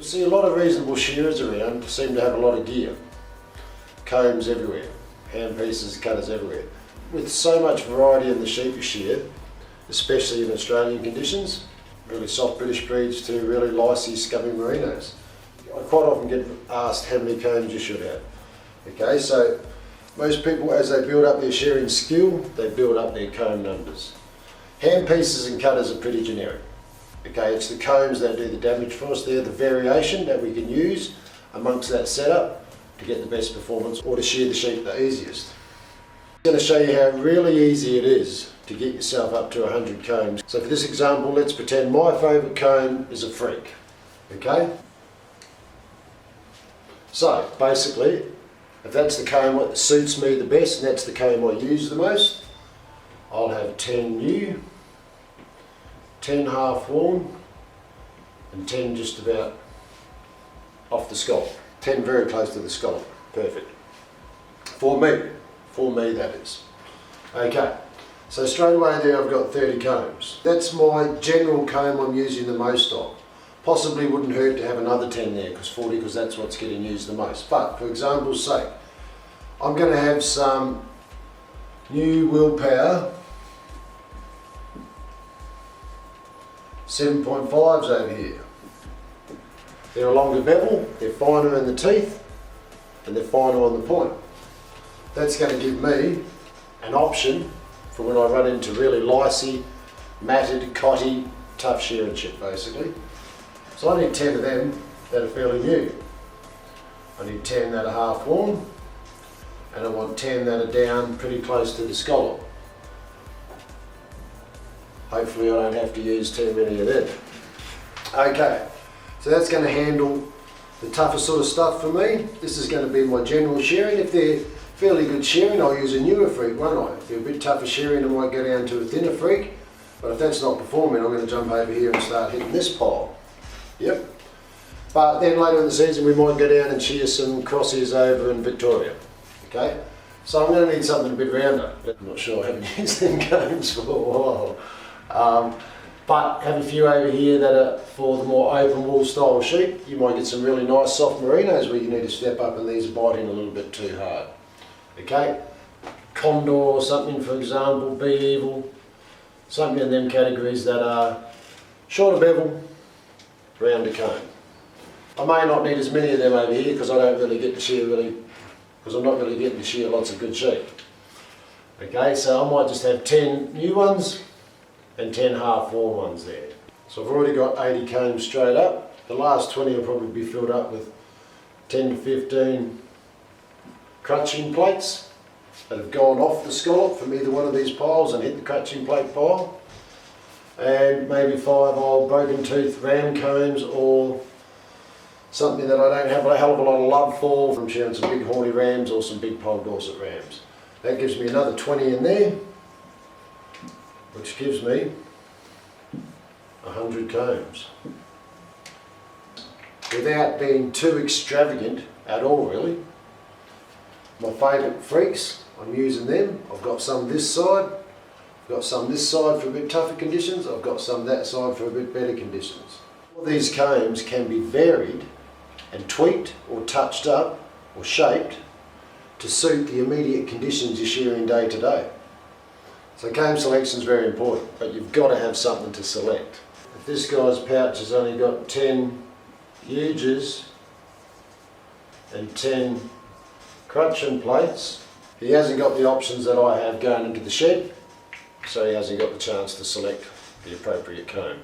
See, a lot of reasonable shearers around seem to have a lot of gear. Combs everywhere, hand pieces, cutters everywhere. With so much variety in the sheep you shear, especially in Australian conditions, really soft British breeds to really licey, scummy merinos, I quite often get asked how many combs you should have. Okay, so most people, as they build up their shearing skill, they build up their comb numbers. Hand pieces and cutters are pretty generic. Okay, it's the combs that do the damage for us. They're the variation that we can use amongst that setup to get the best performance or to shear the sheep the easiest. I'm going to show you how really easy it is to get yourself up to 100 combs. So for this example, let's pretend my favourite comb is a freak. Okay? So basically, if that's the comb that suits me the best and that's the comb I use the most, I'll have 10 new, 10 half worn, and 10 just about off the scalp. 10 very close to the scalp. Perfect. For me that is. Okay, so straight away there I've got 30 combs. That's my general comb I'm using the most of. Possibly wouldn't hurt to have another 10 there, because 40, because that's what's getting used the most. But for example's sake, I'm going to have some new Willpower 7.5s over here. They're a longer bevel, they're finer in the teeth, and they're finer on the point. That's going to give me an option for when I run into really licey, matted, cotty, tough shearing shit basically. So I need 10 of them that are fairly new. I need 10 that are half worn, and I want 10 that are down pretty close to the scallop. Hopefully I don't have to use too many of them. Okay, so that's going to handle the tougher sort of stuff for me. This is going to be my general shearing. If they're fairly good shearing, I'll use a newer freak, won't I? If they're a bit tougher shearing, I might go down to a thinner freak. But if that's not performing, I'm going to jump over here and start hitting this pile. Yep. But then later in the season, we might go down and shear some crosses over in Victoria. Okay? So I'm going to need something a bit rounder. I'm not sure I haven't used them combs for a while. But have a few over here that are for the more open wool style sheep. You might get some really nice soft merinos where you need to step up and these are biting a little bit too hard. Okay? Condor or something, for example, Be Evil, something in them categories that are shorter bevel, rounder comb. I may not need as many of them over here because I don't really get to shear because I'm not really getting to shear lots of good sheep. Okay, so I might just have 10 new ones and 10 half worn ones there. So I've already got 80 combs straight up. The last 20 will probably be filled up with 10 to 15 crutching plates that have gone off the scallop from either one of these piles and hit the crutching plate pile. And maybe 5 old broken tooth ram combs or something that I don't have a hell of a lot of love for from shearing some big horny rams or some big pole Dorset rams. That gives me another 20 in there, which gives me 100 combs. Without being too extravagant at all really. My favourite freaks, I'm using them. I've got some this side, I've got some this side for a bit tougher conditions, I've got some that side for a bit better conditions. All these combs can be varied and tweaked or touched up or shaped to suit the immediate conditions you're shearing day to day. So comb selection is very important, but you've got to have something to select. If this guy's pouch has only got 10 huges and 10 crutching plates, he hasn't got the options that I have going into the shed, so he hasn't got the chance to select the appropriate comb.